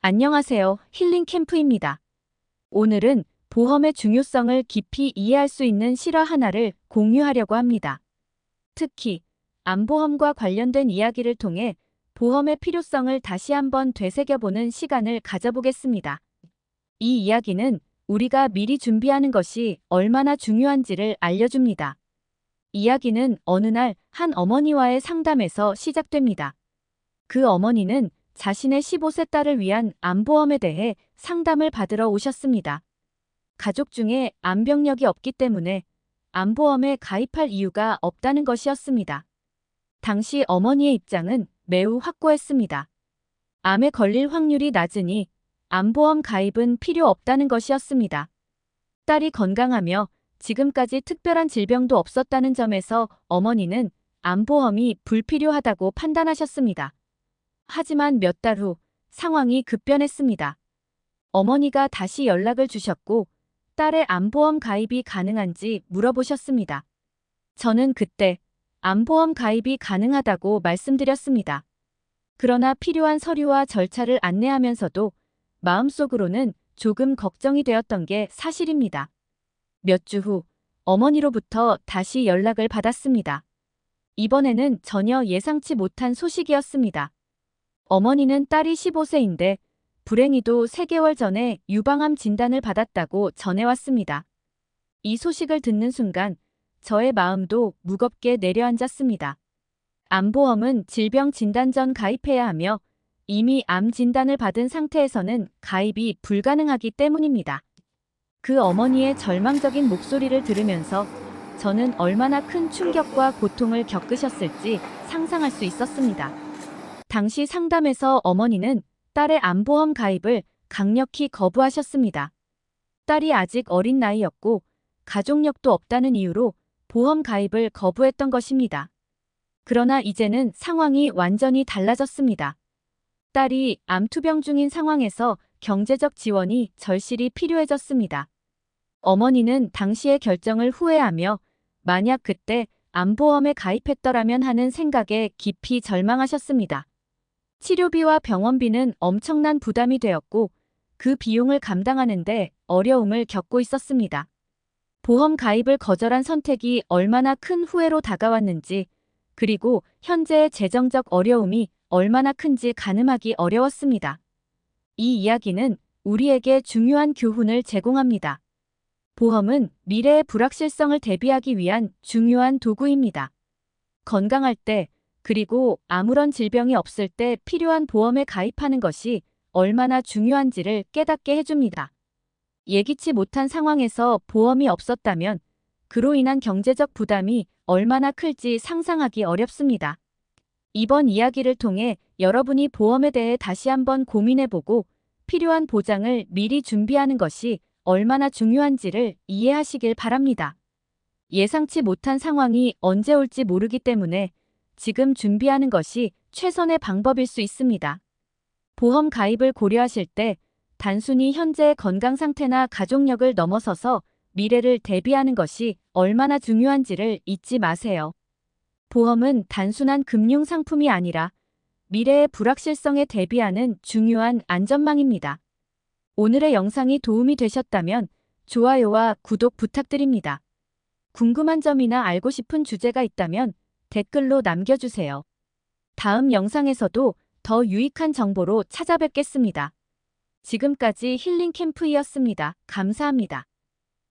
안녕하세요. 힐링 캠프입니다. 오늘은 보험의 중요성을 깊이 이해할 수 있는 실화 하나를 공유하려고 합니다. 특히 암보험과 관련된 이야기를 통해 보험의 필요성을 다시 한번 되새겨보는 시간을 가져보겠습니다. 이 이야기는 우리가 미리 준비하는 것이 얼마나 중요한지를 알려줍니다. 이야기는 어느 날 한 어머니와의 상담에서 시작됩니다. 그 어머니는 자신의 15세 딸을 위한 암보험에 대해 상담을 받으러 오셨습니다. 가족 중에 암병력이 없기 때문에 암보험에 가입할 이유가 없다는 것이었습니다. 당시 어머니의 입장은 매우 확고했습니다. 암에 걸릴 확률이 낮으니 암보험 가입은 필요 없다는 것이었습니다. 딸이 건강하며 지금까지 특별한 질병도 없었다는 점에서 어머니는 암보험이 불필요하다고 판단하셨습니다. 하지만 몇 달 후 상황이 급변했습니다. 어머니가 다시 연락을 주셨고 딸의 암보험 가입이 가능한지 물어보셨습니다. 저는 그때 암보험 가입이 가능하다고 말씀드렸습니다. 그러나 필요한 서류와 절차를 안내하면서도 마음속으로는 조금 걱정이 되었던 게 사실입니다. 몇 주 후 어머니로부터 다시 연락을 받았습니다. 이번에는 전혀 예상치 못한 소식이었습니다. 어머니는 딸이 15세인데 불행히도 3개월 전에 유방암 진단을 받았다고 전해왔습니다. 이 소식을 듣는 순간 저의 마음도 무겁게 내려앉았습니다. 암보험은 질병 진단 전 가입해야 하며 이미 암 진단을 받은 상태에서는 가입이 불가능하기 때문입니다. 그 어머니의 절망적인 목소리를 들으면서 저는 얼마나 큰 충격과 고통을 겪으셨을지 상상할 수 있었습니다. 당시 상담에서 어머니는 딸의 암보험 가입을 강력히 거부하셨습니다. 딸이 아직 어린 나이였고 가족력도 없다는 이유로 보험 가입을 거부했던 것입니다. 그러나 이제는 상황이 완전히 달라졌습니다. 딸이 암투병 중인 상황에서 경제적 지원이 절실히 필요해졌습니다. 어머니는 당시의 결정을 후회하며 만약 그때 암보험에 가입했더라면 하는 생각에 깊이 절망하셨습니다. 치료비와 병원비는 엄청난 부담이 되었고 그 비용을 감당하는데 어려움을 겪고 있었습니다. 보험 가입을 거절한 선택이 얼마나 큰 후회로 다가왔는지 그리고 현재의 재정적 어려움이 얼마나 큰지 가늠하기 어려웠습니다. 이 이야기는 우리에게 중요한 교훈을 제공합니다. 보험은 미래의 불확실성을 대비하기 위한 중요한 도구입니다. 건강할 때 그리고 아무런 질병이 없을 때 필요한 보험에 가입하는 것이 얼마나 중요한지를 깨닫게 해줍니다. 예기치 못한 상황에서 보험이 없었다면 그로 인한 경제적 부담이 얼마나 클지 상상하기 어렵습니다. 이번 이야기를 통해 여러분이 보험에 대해 다시 한번 고민해보고 필요한 보장을 미리 준비하는 것이 얼마나 중요한지를 이해하시길 바랍니다. 예상치 못한 상황이 언제 올지 모르기 때문에 지금 준비하는 것이 최선의 방법일 수 있습니다. 보험 가입을 고려하실 때 단순히 현재의 건강 상태나 가족력을 넘어서서 미래를 대비하는 것이 얼마나 중요한지를 잊지 마세요. 보험은 단순한 금융 상품이 아니라 미래의 불확실성에 대비하는 중요한 안전망입니다. 오늘의 영상이 도움이 되셨다면 좋아요와 구독 부탁드립니다. 궁금한 점이나 알고 싶은 주제가 있다면 댓글로 남겨주세요. 다음 영상에서도 더 유익한 정보로 찾아뵙겠습니다. 지금까지 힐링 캠프이었습니다. 감사합니다.